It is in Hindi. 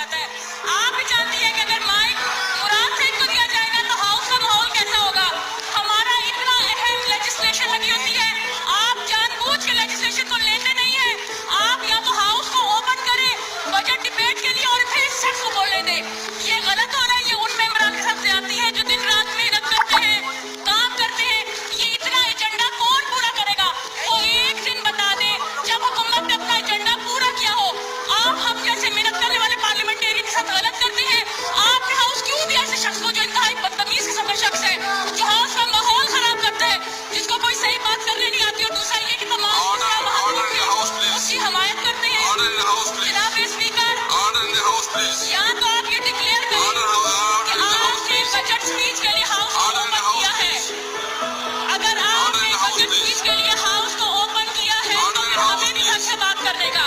बात है। आप भी जानती है कि अगर माइक मुराद सिंह को दिया जाएगा तो हाउस का माहौल कैसा होगा। हमारा इतना अहम लेजिस्लेशन लगी होती है, आप जानबूझ के लेजिस्लेशन को लेते नहीं है। आप या तो हाउस को ओपन करें बजट डिबेट के लिए और फिर इस शख्स को बोलने दें। ये गलत हो रहा है। ये उन मेंबरान के साथ ज्यादती है जो दिन रात मेहनत करते हैं, काम करते हैं। ये इतना एजेंडा कौन पूरा करेगा? वो एक दिन बता दे जब हुकूमत ने अपना एजेंडा पूरा किया हो। आप हम जैसे मेहनत करने वाले पार्लियामेंटेरियन के साथ गलत करते हैं। आपने हाउस क्यों दिया ऐसे शख्स को जो इंतहाई बदतमीज किस्म का शख्स है, जो हाउस का माहौल खराब करता है, जिसको कोई सही बात करने नहीं आती। और दूसरा ये कि तमाम उसकी हमायत करते हैं। जनाब स्पीकर, या तो आप ये डिक्लेयर करें कि आपने बजट स्पीच के लिए हाउस को ओपन किया है। अगर आपने बजट स्पीच के लिए हाउस को ओपन किया है तो फिर हमें भी हक से बात करने का।